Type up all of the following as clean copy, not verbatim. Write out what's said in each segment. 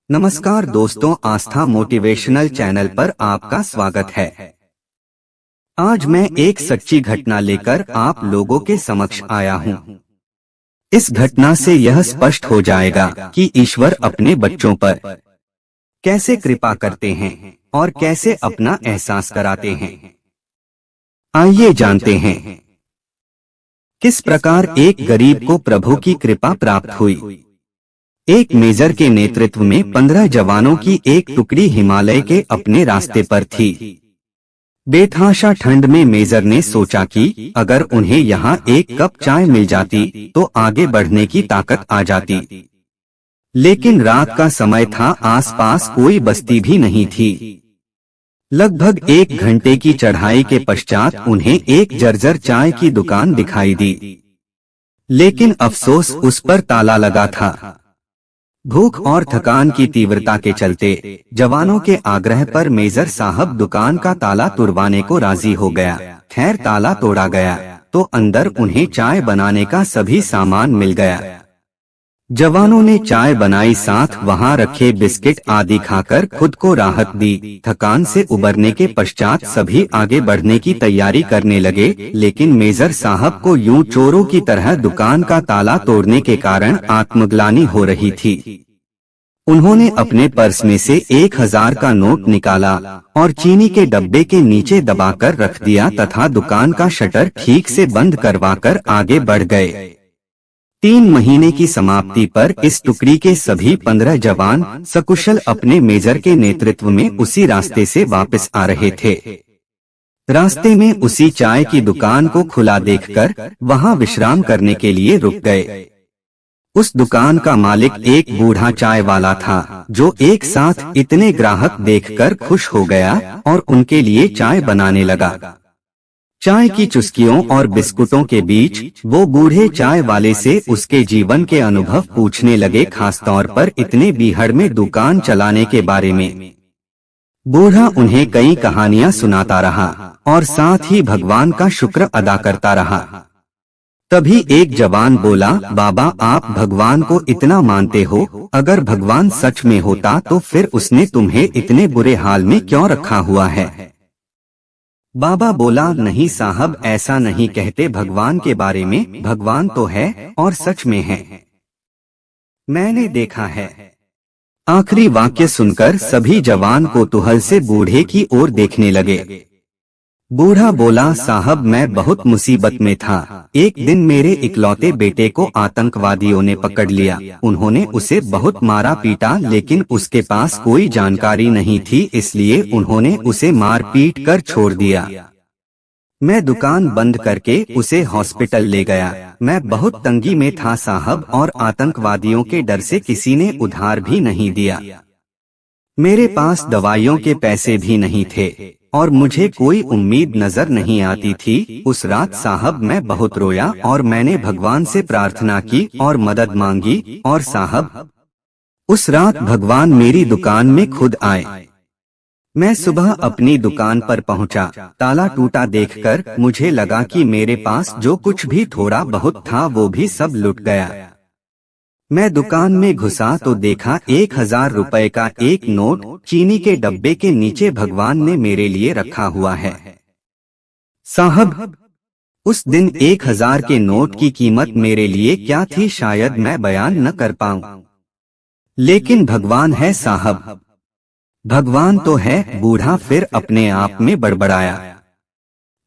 नमस्कार दोस्तों, आस्था motivational channel पर आपका स्वागत है। आज मैं एक सच्ची घटना लेकर आप लोगों के समक्ष आया हूँ। इस घटना से यह स्पष्ट हो जाएगा कि ईश्वर अपने बच्चों पर कैसे कृपा करते हैं और कैसे अपना एहसास कराते हैं। आइए जानते हैं किस प्रकार एक गरीब को प्रभु की कृपा प्राप्त हुई। एक मेजर के नेतृत्व में 15 जवानों की एक टुकड़ी हिमालय के अपने रास्ते पर थी। बेतहाशा ठंड में मेजर ने सोचा कि अगर उन्हें यहाँ एक कप चाय मिल जाती तो आगे बढ़ने की ताकत आ जाती। लेकिन रात का समय था, आसपास कोई बस्ती भी नहीं थी। लगभग 1 घंटे की चढ़ाई के पश्चात उन्हें एक जर्जर चाय की दुकान दिखाई दी, लेकिन अफसोस उस पर ताला लगा था। भूख और थकान की तीव्रता के चलते जवानों के आग्रह पर मेजर साहब दुकान का ताला तुड़वाने को राजी हो गया। खैर, ताला तोड़ा गया तो अंदर उन्हें चाय बनाने का सभी सामान मिल गया। जवानों ने चाय बनाई, साथ वहां रखे बिस्किट आदि खाकर खुद को राहत दी। थकान से उबरने के पश्चात सभी आगे बढ़ने की तैयारी करने लगे, लेकिन मेजर साहब को यूं चोरों की तरह दुकान का ताला तोड़ने के कारण आत्मग्लानि हो रही थी। उन्होंने अपने पर्स में से 1000 का नोट निकाला और चीनी के डब्बे के नीचे दबाकर रख दिया तथा दुकान का शटर ठीक से बंद करवाकर आगे बढ़ गए। 3 महीने की समाप्ति पर इस टुकड़ी के सभी 15 जवान सकुशल अपने मेजर के नेतृत्व में उसी रास्ते से वापस आ रहे थे। रास्ते में उसी चाय की दुकान को खुला देखकर वहां विश्राम करने के लिए रुक गए। उस दुकान का मालिक एक बूढ़ा चाय वाला था, जो एक साथ इतने ग्राहक देखकर खुश हो गया और उनके लिए चाय बनाने लगा। चाय की चुस्कियों और बिस्कुटों के बीच वो बूढ़े चाय वाले से उसके जीवन के अनुभव पूछने लगे, खासतौर पर इतने बीहड़ में दुकान चलाने के बारे में। बूढ़ा उन्हें कई कहानियां सुनाता रहा और साथ ही भगवान का शुक्र अदा करता रहा। तभी एक जवान बोला, बाबा आप भगवान को इतना मानते हो, अगर भगवान सच में होता तो फिर उसने तुम्हें इतने बुरे हाल में क्यों रखा हुआ है। बाबा बोला, नहीं साहब, ऐसा नहीं कहते भगवान के बारे में। भगवान तो है और सच में है, मैंने देखा है। आखिरी वाक्य सुनकर सभी जवान कौतूहल से बूढ़े की ओर देखने लगे। बूढ़ा बोला, साहब मैं बहुत मुसीबत में था। एक दिन मेरे इकलौते बेटे को आतंकवादियों ने पकड़ लिया। उन्होंने उसे बहुत मारा पीटा, लेकिन उसके पास कोई जानकारी नहीं थी, इसलिए उन्होंने उसे मार पीट कर छोड़ दिया। मैं दुकान बंद करके उसे हॉस्पिटल ले गया। मैं बहुत तंगी में था साहब, और आतंकवादियों के डर से किसी ने उधार भी नहीं दिया। मेरे पास दवाइयों के पैसे भी नहीं थे और मुझे कोई उम्मीद नजर नहीं आती थी। उस रात साहब मैं बहुत रोया और मैंने भगवान से प्रार्थना की और मदद मांगी, और साहब उस रात भगवान मेरी दुकान में खुद आए। मैं सुबह अपनी दुकान पर पहुंचा, ताला टूटा देखकर मुझे लगा कि मेरे पास जो कुछ भी थोड़ा बहुत था वो भी सब लुट गया। मैं दुकान में घुसा तो देखा 1000 रुपए का एक नोट चीनी के डब्बे के नीचे भगवान ने मेरे लिए रखा हुआ है। साहब उस दिन 1000 के नोट की कीमत मेरे लिए क्या थी शायद मैं बयान न कर पाऊं, लेकिन भगवान है साहब, भगवान तो है। बूढ़ा फिर अपने आप में बड़बड़ाया।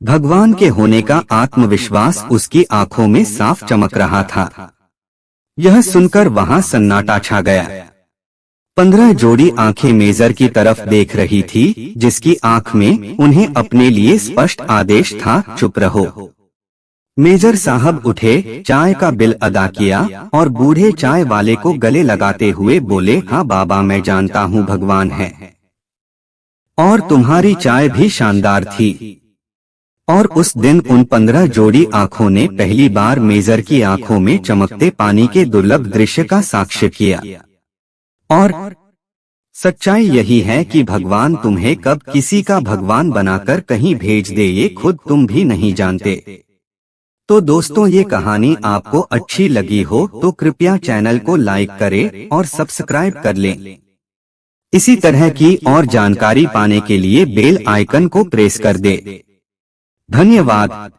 भगवान के होने का आत्मविश्वास उसकी आंखों में साफ चमक रहा था। यह सुनकर वहां सन्नाटा छा गया। 15 जोड़ी आंखें मेजर की तरफ देख रही थी, जिसकी आंख में उन्हें अपने लिए स्पष्ट आदेश था, चुप रहो। मेजर साहब उठे, चाय का बिल अदा किया और बूढ़े चाय वाले को गले लगाते हुए बोले, हाँ बाबा मैं जानता हूँ भगवान है, और तुम्हारी चाय भी शानदार थी। और उस दिन उन 15 जोड़ी आंखों ने पहली बार मेजर की आंखों में चमकते पानी के दुर्लभ दृश्य का साक्ष्य किया। और सच्चाई यही है कि भगवान तुम्हें कब किसी का भगवान बनाकर कहीं भेज दे, ये खुद तुम भी नहीं जानते। तो दोस्तों, ये कहानी आपको अच्छी लगी हो तो कृपया चैनल को लाइक करें और सब्सक्राइब कर लें। इसी तरह की और जानकारी पाने के लिए बेल आइकन को प्रेस कर दे। धन्यवाद।